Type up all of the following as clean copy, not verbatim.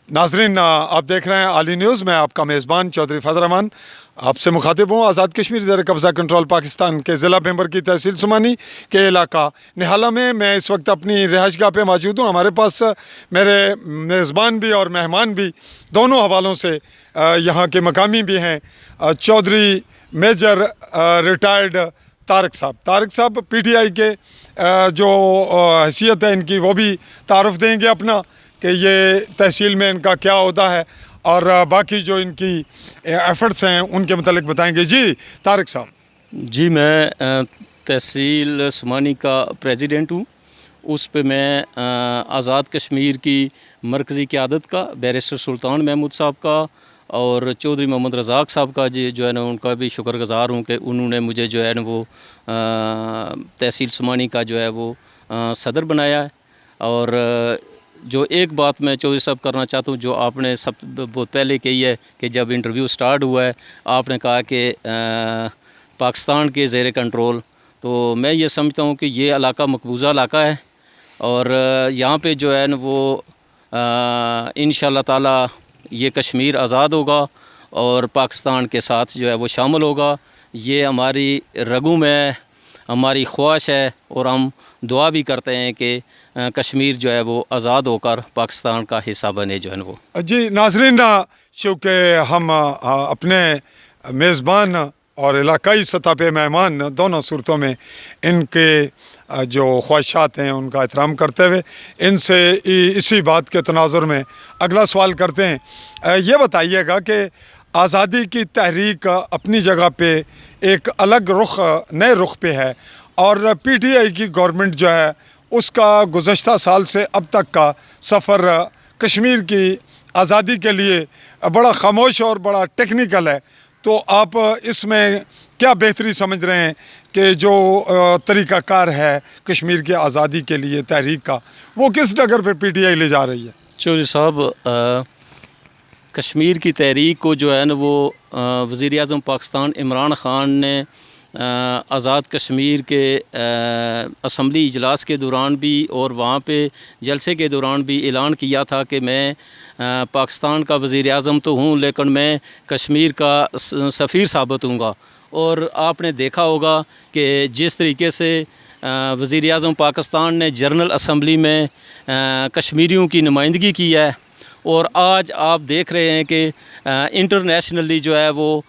नाजरीन, आप देख रहे हैं आली न्यूज़। मैं आपका मेज़बान चौधरी फजल रहमान आपसे मुखातिब हूँ। आज़ाद कश्मीर ज़ेर कब्ज़ा कंट्रोल पाकिस्तान के ज़िला मेंबर की तहसील सुमानी के इलाका निहाला में मैं इस वक्त अपनी रिहाइशगाह पे मौजूद हूँ। हमारे पास मेरे मेज़बान भी और मेहमान भी दोनों हवालों से यहाँ के मकामी भी हैं। चौधरी मेजर रिटायर्ड तारिक साहब PTI के जो हैसियत है इनकी वो भी तारुफ देंगे अपना कि ये तहसील में इनका क्या ओहदा है और बाकी जो इनकी एफ़र्ट्स हैं उनके मतलब बताएंगे। जी तारिक साहब। जी, मैं तहसील सुमानी का प्रेसिडेंट हूँ। उस पे मैं आज़ाद कश्मीर की मरकज़ी क़यादत का, बैरिस्टर सुल्तान महमूद साहब का और चौधरी मोहम्मद रज़ाक साहब का जो है ना उनका भी शुक्रगुज़ार हूँ कि उन्होंने मुझे जो है ना वो तहसील सुमानी का जो है वो सदर बनाया है। और जो एक बात मैं चौधरी साहब करना चाहता हूँ, जो आपने सब बहुत पहले कही है कि जब इंटरव्यू स्टार्ट हुआ है आपने कहा कि पाकिस्तान के ज़ेर कंट्रोल, तो मैं ये समझता हूँ कि ये इलाका मकबूजा इलाका है और यहाँ पे जो है ना वो इंशाअल्लाह ताला ये कश्मीर आज़ाद होगा और पाकिस्तान के साथ जो है वो शामिल होगा। ये हमारी रगों में हमारी ख्वाहिश है और हम दुआ भी करते हैं कि कश्मीर जो है वो आज़ाद होकर पाकिस्तान का हिस्सा बने जो है वो। जी नाजरीन, चूँकि हम अपने मेज़बान और इलाकाई सतह पे मेहमान दोनों सूरतों में इनके जो ख्वाहिशात हैं उनका एहतराम करते हुए इनसे इसी बात के तनाजुर में अगला सवाल करते हैं। ये बताइएगा कि आज़ादी की तहरीक अपनी जगह पे एक अलग रुख, नए रुख पे है और PTI की गवर्नमेंट जो है उसका गुज़श्ता साल से अब तक का सफ़र कश्मीर की आज़ादी के लिए बड़ा खामोश और बड़ा टेक्निकल है। तो आप इसमें क्या बेहतरी समझ रहे हैं कि जो तरीक़ाकार है कश्मीर की आज़ादी के लिए तहरीक का, वो किस डगर पे PTI ले जा रही है? चौधरी साहब, कश्मीर की तहरीक को जो है ना वो वज़ीर आज़म पाकिस्तान इमरान ख़ान ने आज़ाद कश्मीर के असम्बली इजलास के दौरान भी और वहाँ पे जलसे के दौरान भी ऐलान किया था कि मैं पाकिस्तान का वज़ीर आज़म तो हूँ लेकिन मैं कश्मीर का सफ़ीर साबित हूँगा। और आपने देखा होगा कि जिस तरीके से वज़ीर आज़म पाकिस्तान ने जनरल असम्बली में कश्मीरियों की नुमाइंदगी की है और आज आप देख रहे हैं कि इंटरनेशनली जो है वो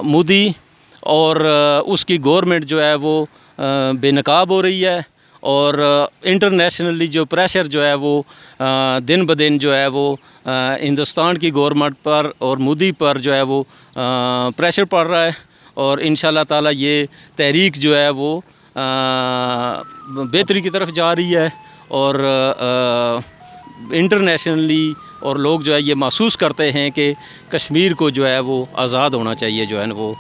मोदी और उसकी गवर्नमेंट जो है वो बेनकाब हो रही है और इंटरनेशनली जो प्रेशर जो है वो दिन ब दिन जो है वो हिंदुस्तान की गवर्नमेंट पर और मोदी पर जो है वो प्रेशर पड़ रहा है और इंशाअल्लाह ताला ये तहरीक जो है वो बेहतरी की तरफ जा रही है और इंटरनेशनली और लोग जो है ये महसूस करते हैं कि कश्मीर को जो है वो आज़ाद होना चाहिए, जो है ना वो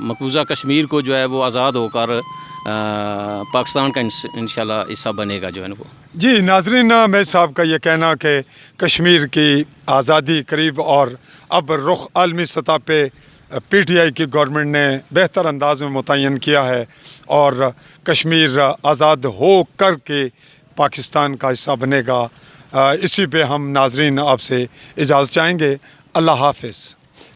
मकबूजा कश्मीर को जो है वो आज़ाद होकर पाकिस्तान का इंशाल्लाह हिस्सा बनेगा जो है ना वो। जी नाजरीन, मैं साहब का ये कहना कि कश्मीर की आज़ादी करीब और अब रुख आलमी सतह पे PTI की गवर्नमेंट ने बेहतर अंदाज में मुतय्यन किया है और कश्मीर आज़ाद हो कर के पाकिस्तान का हिस्सा बनेगा। इसी पे हम नाजरीन आपसे इजाज़त चाहेंगे। अल्लाह हाफ़िज़।